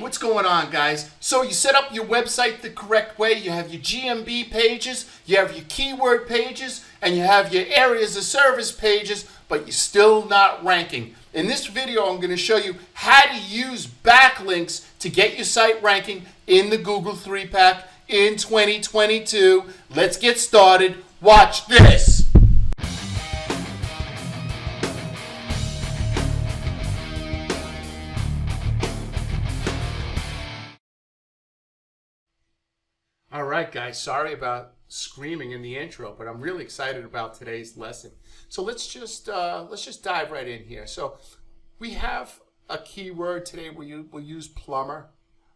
what's going on, guys? So you set up your website the correct way. You have your GMB pages, you have your keyword pages, and you have your areas of service pages, but you're still not ranking. In this video, I'm going to show you how to use backlinks to get your site ranking in the Google 3-pack in 2022. Let's get started. Watch this. All right, guys, sorry about screaming in the intro, but I'm really excited about today's lesson. So let's just dive right in here. So we have a keyword today. We'll use plumber,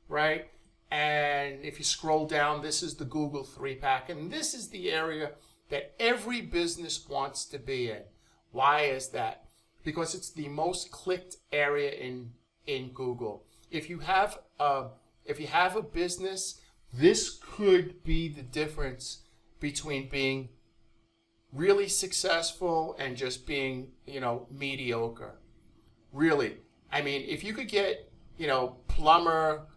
right? And if you scroll down, this is the Google 3-pack, and this is the area that every business wants to be in. Why is that? Because it's the most clicked area in Google. If you have a business, this could be the difference between being really successful and just being, mediocre. Really. I mean, if you could get, plumber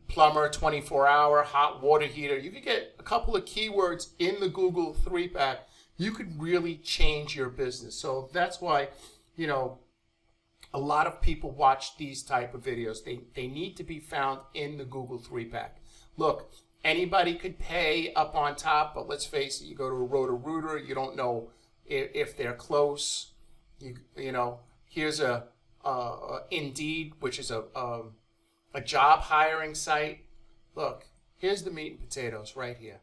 24-hour, hot water heater, you could get a couple of keywords in the Google 3-pack, you could really change your business. So that's why, a lot of people watch these type of videos. They need to be found in the Google 3-pack. Look, anybody could pay up on top, but let's face it, you go to a Roto-Rooter, you don't know if they're close. Here's a Indeed, which is a job hiring site. Look, here's the meat and potatoes right here.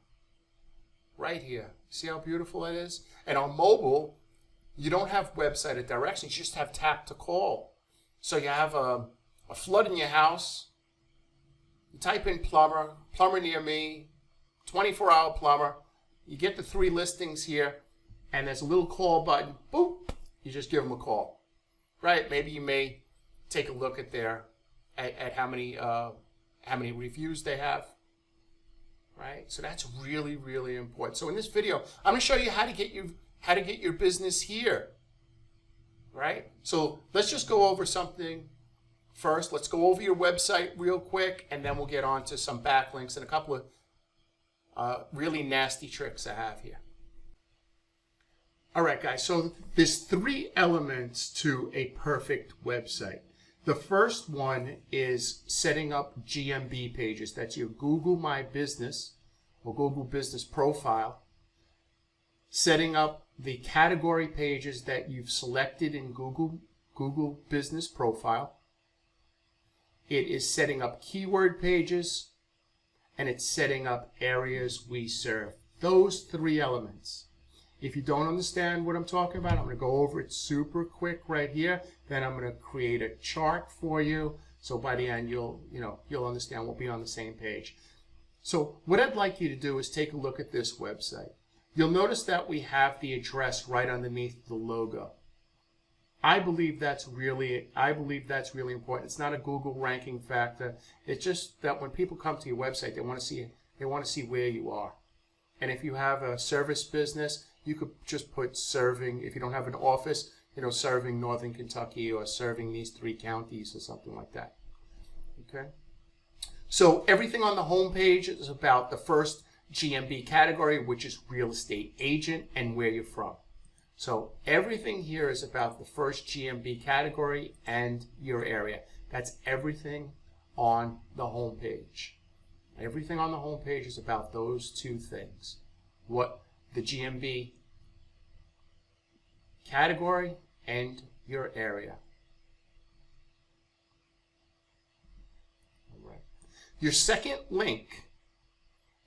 Right here. See how beautiful it is? And on mobile, you don't have website directions, you just have tap to call. So you have a flood in your house. You type in plumber near me, 24-hour plumber. You get the 3 listings here, and there's a little call button. Boop, you just give them a call, right? Maybe you may take a look at at how many reviews they have, right? So that's really, really important. So in this video, I'm going to show you how to get your business here, right? So let's just go over something. First, let's go over your website real quick, and then we'll get on to some backlinks and a couple of really nasty tricks I have here. All right, guys, so there's 3 elements to a perfect website. The first one is setting up GMB pages. That's your Google My Business or Google Business Profile. Setting up the category pages that you've selected in Google Business Profile. It is setting up keyword pages, and it's setting up areas we serve. Those 3 elements. If you don't understand what I'm talking about, I'm going to go over it super quick right here. Then I'm going to create a chart for you. So by the end, you'll understand. We'll be on the same page. So what I'd like you to do is take a look at this website. You'll notice that we have the address right underneath the logo. I believe that's really important. It's not a Google ranking factor. It's just that when people come to your website, they want to see where you are. And if you have a service business, you could just put serving. If you don't have an office, serving Northern Kentucky or serving these 3 counties or something like that. Okay. So everything on the home page is about the first GMB category, which is real estate agent and where you're from. So everything here is about the first GMB category and your area. That's everything on the home page. Everything on the home page is about those 2 things. What the GMB category and your area. All right. Your second link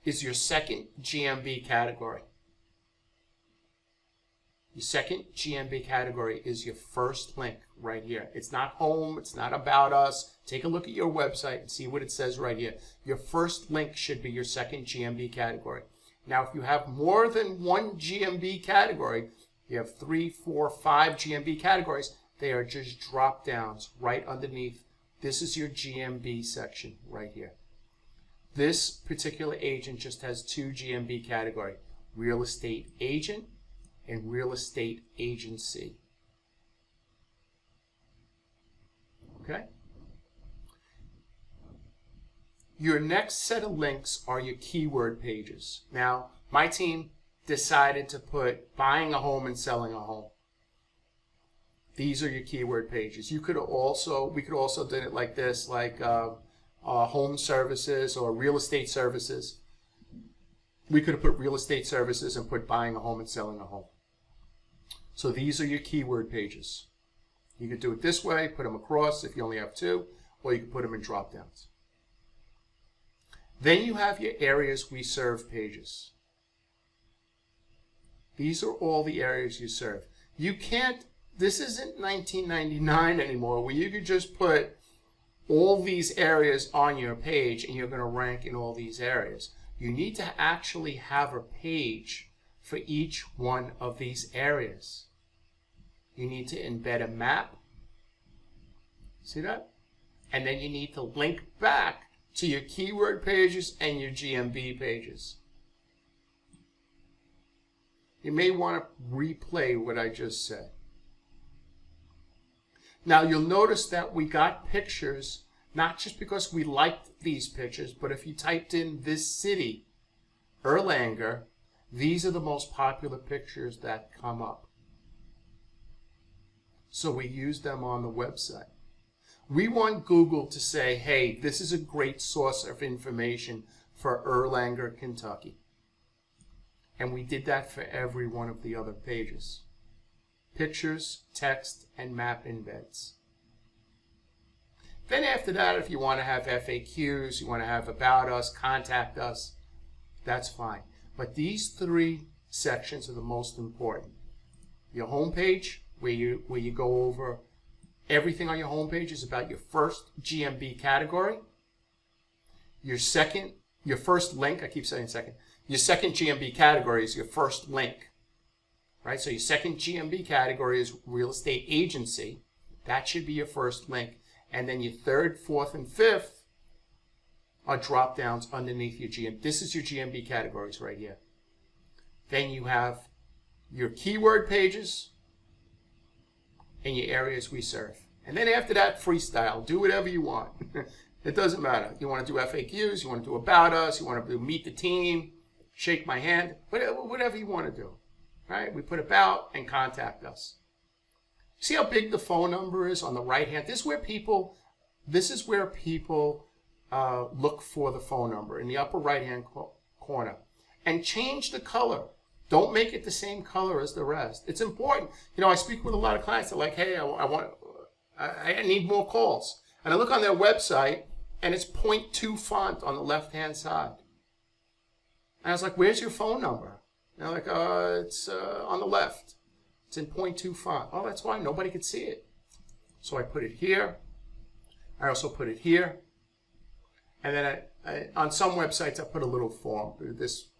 is your second GMB category. Your second GMB category is your first link right here. It's not home, it's not about us. Take a look at your website and see what it says right here. Your first link should be your second GMB category. Now, if you have more than 1 GMB category, you have 3, 4, 5 GMB categories, they are just drop downs right underneath. This is your GMB section right here. This particular agent just has 2 GMB category, real estate agent and real estate agency. Okay? Your next set of links are your keyword pages. Now, my team decided to put buying a home and selling a home. These are your keyword pages. We could also do it like this, like home services or real estate services. We could have put real estate services and put buying a home and selling a home. So these are your keyword pages. You could do it this way, put them across if you only have two, or you can put them in drop downs. Then you have your areas we serve pages. These are all the areas you serve. You can't, this isn't 1999 anymore where you could just put all these areas on your page and you're going to rank in all these areas. You need to actually have a page for each one of these areas. You need to embed a map. See that? And then you need to link back to your keyword pages and your GMB pages. You may want to replay what I just said. Now you'll notice that we got pictures, not just because we liked these pictures, but if you typed in this city, Erlanger, these are the most popular pictures that come up. So we use them on the website. We want Google to say, hey, this is a great source of information for Erlanger, Kentucky. And we did that for every one of the other pages. Pictures, text, and map embeds. Then after that, if you want to have FAQs, you want to have about us, contact us, that's fine. But these three sections are the most important. Your homepage, where you go over everything on your homepage is about your first GMB category. Your first link, I keep saying second. Your second GMB category is your first link. Right? So your second GMB category is real estate agency. That should be your first link. And then your third, fourth, and fifth are drop downs underneath your GMB. This is your GMB categories right here. Then you have your keyword pages and your areas we serve. And then after that, freestyle. Do whatever you want. It doesn't matter. You want to do FAQs, you want to do about us, you want to do meet the team, shake my hand, whatever you want to do. Right? We put about and contact us. See how big the phone number is on the right hand? This is where people look for the phone number in the upper right hand corner. And change the color. Don't make it the same color as the rest. It's important. You know, I speak with a lot of clients that are like, hey, I need more calls. And I look on their website and it's 0.2 font on the left hand side. And I was like, where's your phone number? And they're like, it's on the left. It's in 0.2 font. Oh, that's why nobody could see it. So I put it here. I also put it here. And then on some websites, I put a little form. This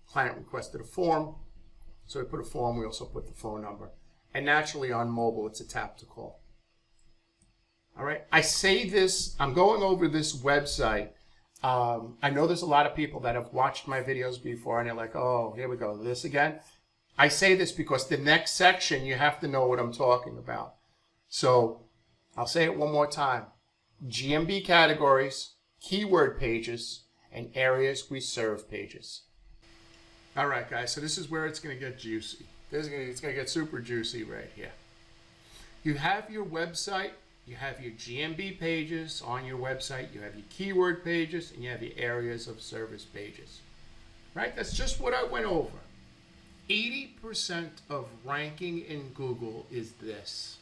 client requested a form. So I put a form. We also put the phone number. And naturally on mobile, it's a tap to call. All right. I say this, I'm going over this website. I know there's a lot of people that have watched my videos before and they're like, oh, here we go, this again. I say this because the next section, you have to know what I'm talking about. So I'll say it one more time. GMB categories, keyword pages, and areas we serve pages. All right, guys, so this is where it's going to get juicy. It's going to get super juicy right here. You have your website. You have your GMB pages on your website. You have your keyword pages, and you have your areas of service pages. Right? That's just what I went over. 80% of ranking in Google is this.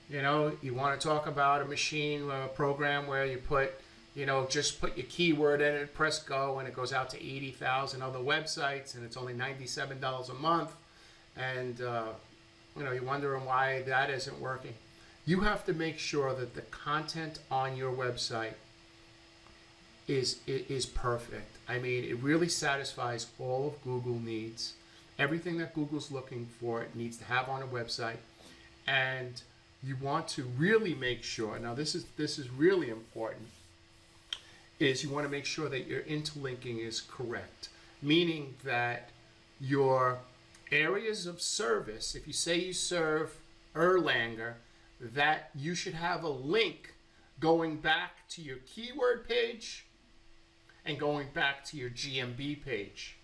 You know, you want to talk about a machine, a program where you put, you know, just put your keyword in it, press go, and it goes out to 80,000 other websites, and it's only $97 a month. And, you know, you're wondering why that isn't working. You have to make sure that the content on your website is perfect. I mean, it really satisfies all of Google needs. Everything that Google's looking for, it needs to have on a website. And you want to really make sure, now this is really important, is you want to make sure that your interlinking is correct. Meaning that your areas of service, if you say you serve Erlanger, that you should have a link going back to your keyword page and going back to your GMB page,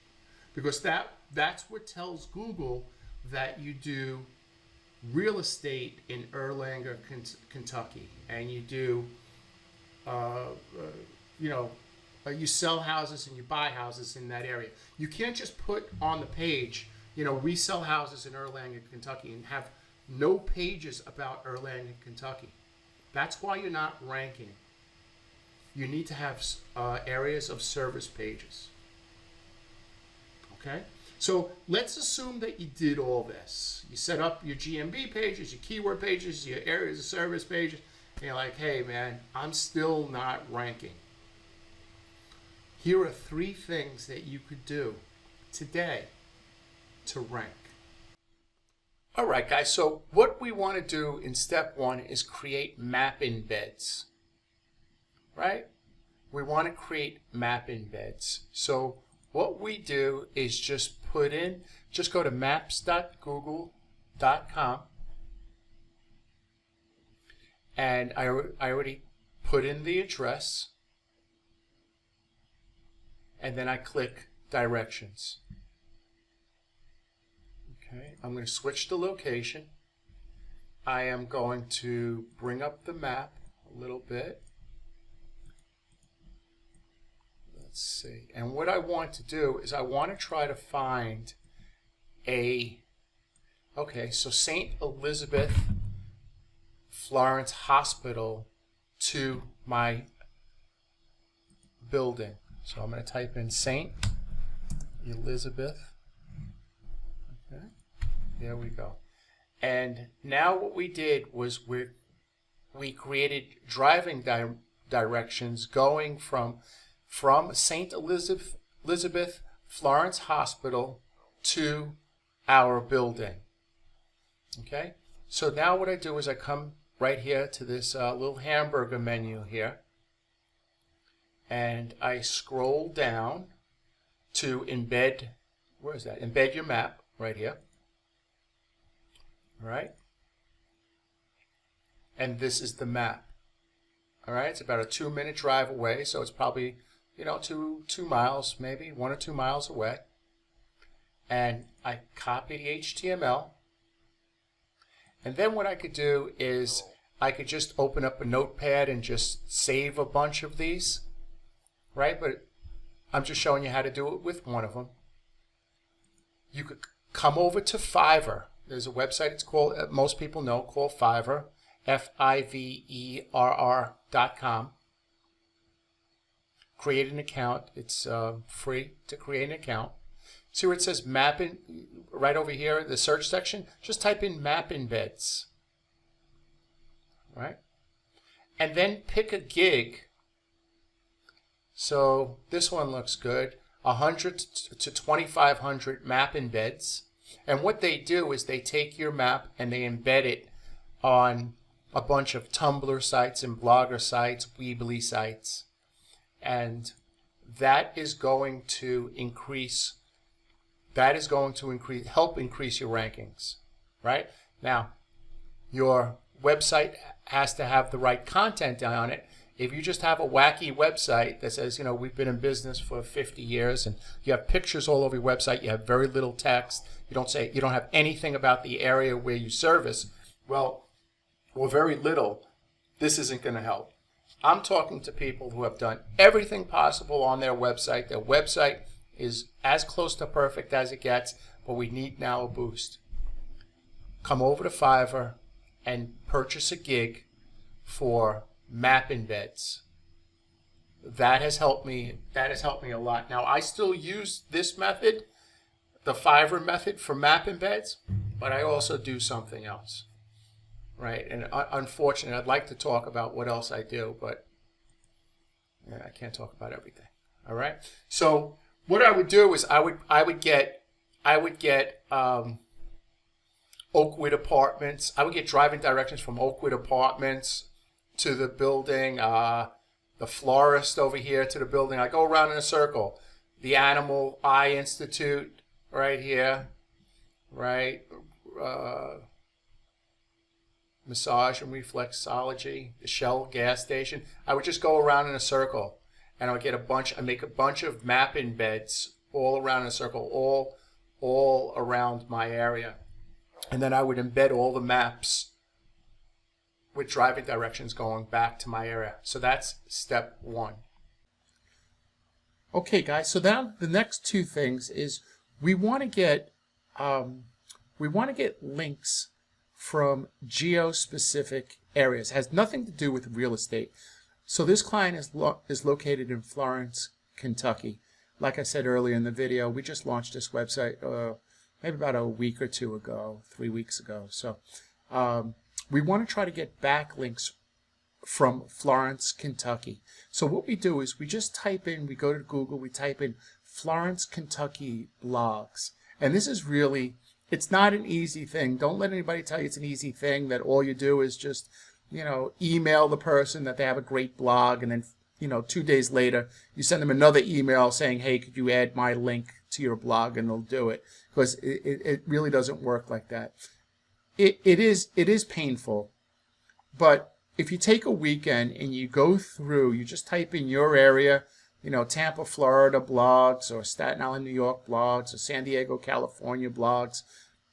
because that's what tells Google that you do real estate in Erlanger, Kentucky, and you do, you sell houses and you buy houses in that area. You can't just put on the page, we sell houses in Erlanger, Kentucky, and have no pages about Erlanger, Kentucky. That's why you're not ranking. You need to have areas of service pages. Okay? So let's assume that you did all this. You set up your GMB pages, your keyword pages, your areas of service pages, and you're like, hey man, I'm still not ranking. Here are 3 things that you could do today to rank. All right, guys, so what we want to do in step 1 is create map embeds, right? We want to create map embeds. So what we do is just go to maps.google.com, and I already put in the address, and then I click directions. Okay, I'm going to switch the location. I am going to bring up the map a little bit. Let's see. And what I want to do is I want to try to find so St. Elizabeth Florence Hospital to my building. So I'm going to type in St. Elizabeth. Okay, there we go. And now what we did was we created driving directions going from St. Elizabeth Florence Hospital to our building. Okay, so now what I do is I come right here to this little hamburger menu here, and I scroll down to embed. Where is that? Embed your map right here. All right, and this is the map. All right, it's about a 2-minute drive away, so it's probably 2 miles, maybe 1 or 2 miles away. And I copy the HTML, and then what I could do is I could just open up a notepad and just save a bunch of these, right? But I'm just showing you how to do it with one of them. You could come over to Fiverr. There's a website, it's called, most people know, called Fiverr, Fiverr.com. Create an account. It's free to create an account. See where it says map in, right over here, the search section? Just type in map embeds, right? And then pick a gig. So this one looks good, 100 to 2,500 map embeds. And what they do is they take your map and they embed it on a bunch of Tumblr sites and Blogger sites, Weebly sites. And that is going to help increase your rankings, right? Now, your website has to have the right content on it. If you just have a wacky website that says, we've been in business for 50 years, and you have pictures all over your website, you have very little text, you don't have anything about the area where you service, or very little, this isn't going to help. I'm talking to people who have done everything possible on their website. Their website is as close to perfect as it gets, but we need now a boost. Come over to Fiverr and purchase a gig for map embeds. That has helped me a lot. Now, I still use this method, the Fiverr method for map embeds, but I also do something else. Right, and unfortunately, I'd like to talk about what else I do, but I can't talk about everything. All right. So what I would do is I would get Oakwood Apartments. I would get driving directions from Oakwood Apartments to the building, the florist over here to the building. I go around in a circle. The Animal Eye Institute right here, right. massage and reflexology, the Shell gas station. I would just go around in a circle, and I would get I make a bunch of map embeds all around in a circle, all around my area. And then I would embed all the maps with driving directions going back to my area. So that's step one. Okay, guys, so now the next two things is we want to get links from geo-specific areas. It has nothing to do with real estate. So this client is located in Florence, Kentucky. Like I said earlier in the video, we just launched this website maybe about a week or two ago, 3 weeks ago. So we want to try to get backlinks from Florence, Kentucky. So what we do is we just type in, we go to Google, we type in Florence, Kentucky blogs. And this is really, it's not an easy thing. Don't let anybody tell you it's an easy thing, that all you do is just, email the person that they have a great blog, and then, 2 days later, you send them another email saying, hey, could you add my link to your blog, and they'll do it. Because it really doesn't work like that. It is painful, but if you take a weekend and you go through, you just type in your area, Tampa, Florida blogs, or Staten Island, New York blogs, or San Diego, California blogs,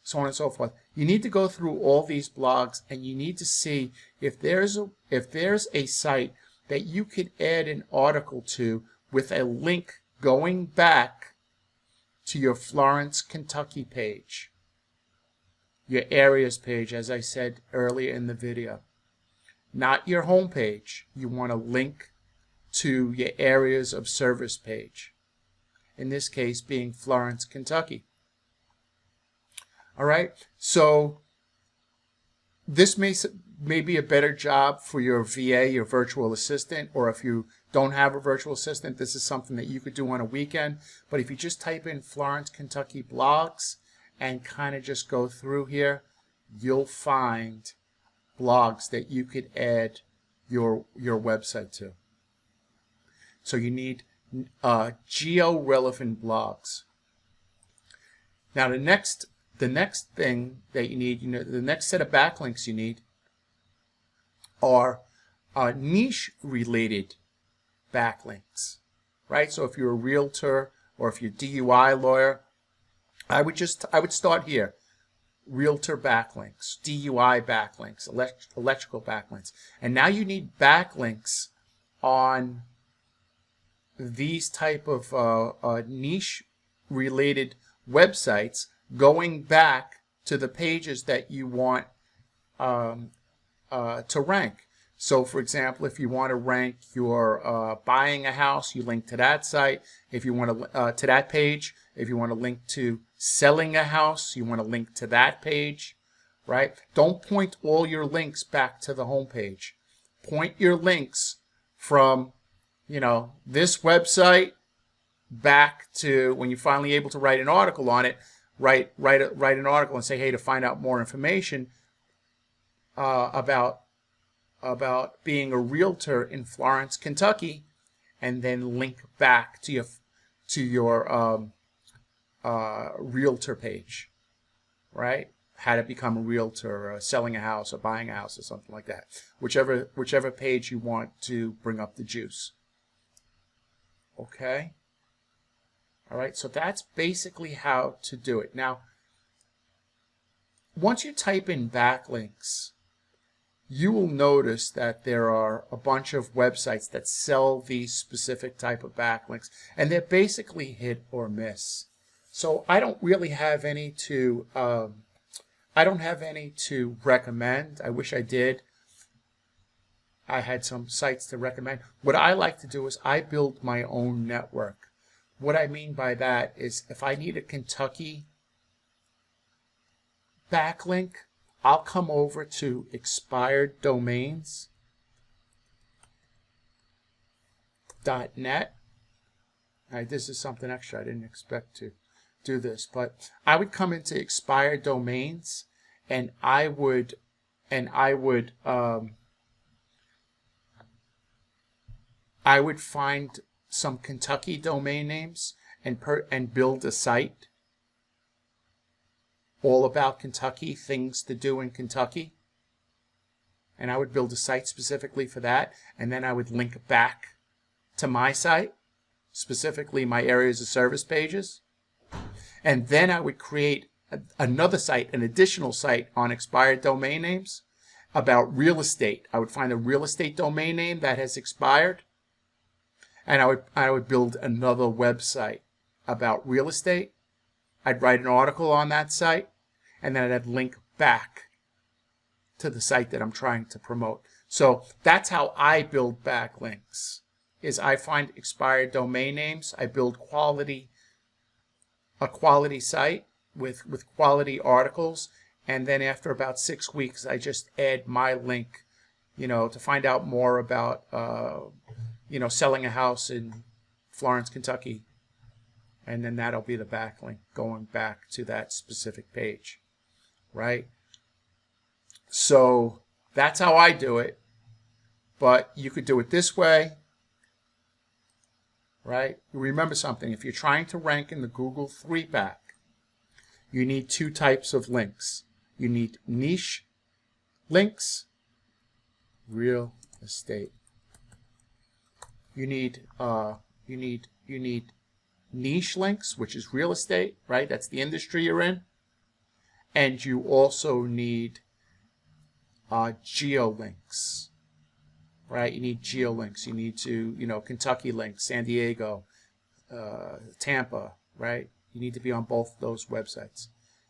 so on and so forth. You need to go through all these blogs, and you need to see if there's a site that you could add an article to with a link going back to your Florence, Kentucky page, your areas page, as I said earlier in the video. Not your home page. You want to link to your areas of service page. In this case being Florence, Kentucky. All right, so this may be a better job for your VA, your virtual assistant, or if you don't have a virtual assistant, this is something that you could do on a weekend. But if you just type in Florence, Kentucky blogs and kind of just go through here, you'll find blogs that you could add your website to. So you need GeoRelevant Blogs. Now the next thing that you need, the next set of backlinks you need are niche related backlinks, right? So if you're a realtor or if you're a DUI lawyer, I would start here. Realtor backlinks, DUI backlinks, electrical backlinks. And now you need backlinks on these type of niche related websites going back to the pages that you want to rank. So for example, if you want to rank your buying a house, you link to that site. If you want to that page. If you want to link to selling a house, you want to link to that page, right? Don't point all your links back to the home page. Point your links from, this website back to when you're finally able to write an article on it. Write an article and say, hey, to find out more information about being a realtor in Florence, Kentucky, and then link back to your realtor page, right? How to become a realtor, or selling a house, or buying a house, or something like that. Whichever page you want to bring up the juice. Okay. All right. So that's basically how to do it. Now, once you type in backlinks, you will notice that there are a bunch of websites that sell these specific type of backlinks, and they're basically hit or miss. So I don't really have any to recommend. I wish I did. I had some sites to recommend. What I like to do is I build my own network. What I mean by that is if I need a Kentucky backlink, I'll come over to expired domains.net. All right, this is something extra. I didn't expect to do this, but I would come into expired domains, and I would find some Kentucky domain names and build a site all about Kentucky, things to do in Kentucky. and I would build a site specifically for that, and then I would link back to my site, specifically my areas of service pages, and then I would create another site, an additional site on expired domain names about real estate. I would find a real estate domain name that has expired, and I would build another website about real estate. I'd write an article on that site, and then I'd link back to the site that I'm trying to promote. So that's how I build backlinks, is I find expired domain names. I build a quality site with quality articles, and then after about 6 weeks, I just add my link, to find out more about, selling a house in Florence, Kentucky. And then that'll be the backlink going back to that specific page, right? So that's how I do it. But you could do it this way, right? Remember something. If you're trying to rank in the Google 3-pack, you need 2 types of links. You need niche links, real estate. You need niche links, which is real estate, right? That's the industry you're in. And you also need geo links, right? You need geo links. You need to, Kentucky links, San Diego, Tampa, right? You need to be on both those websites.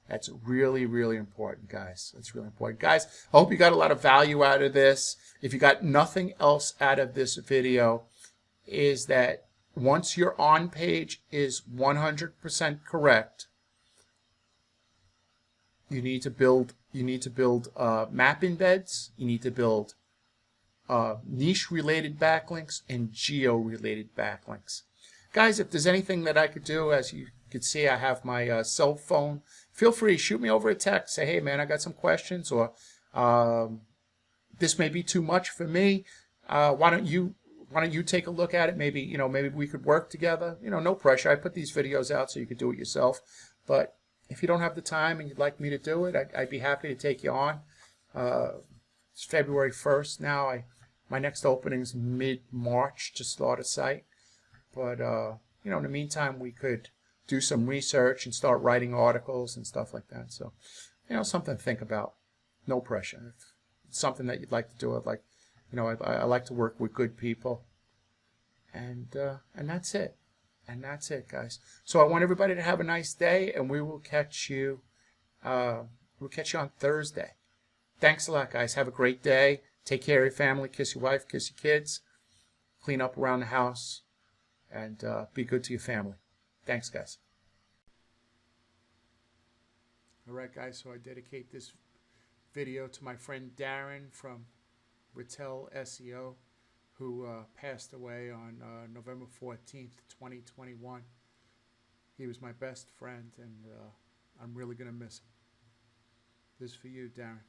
That's really, really important, guys. That's really important. Guys, I hope you got a lot of value out of this. If you got nothing else out of this video, is that once your on page is 100% correct, you need to build map embeds. You need to build niche related backlinks and geo related backlinks. Guys, if there's anything that I could do, as you can see, I have my cell phone. Feel free to shoot me over a text. Say, hey man, I got some questions, or this may be too much for me. Why don't you take a look at it? Maybe maybe we could work together. No pressure. I put these videos out so you could do it yourself. But if you don't have the time and you'd like me to do it, I'd be happy to take you on. It's February 1st now. My next opening is mid-March to start a site. But in the meantime, we could do some research and start writing articles and stuff like that. So, something to think about. No pressure. If it's something that you'd like to do, I like to work with good people. And that's it. And that's it, guys. So I want everybody to have a nice day, and we will catch you. We'll catch you on Thursday. Thanks a lot, guys. Have a great day. Take care of your family. Kiss your wife. Kiss your kids. Clean up around the house, and be good to your family. Thanks, guys. All right, guys. So I dedicate this video to my friend Darren from Retell SEO, who passed away on November 14th, 2021. He was my best friend, and I'm really going to miss him. This is for you, Darren.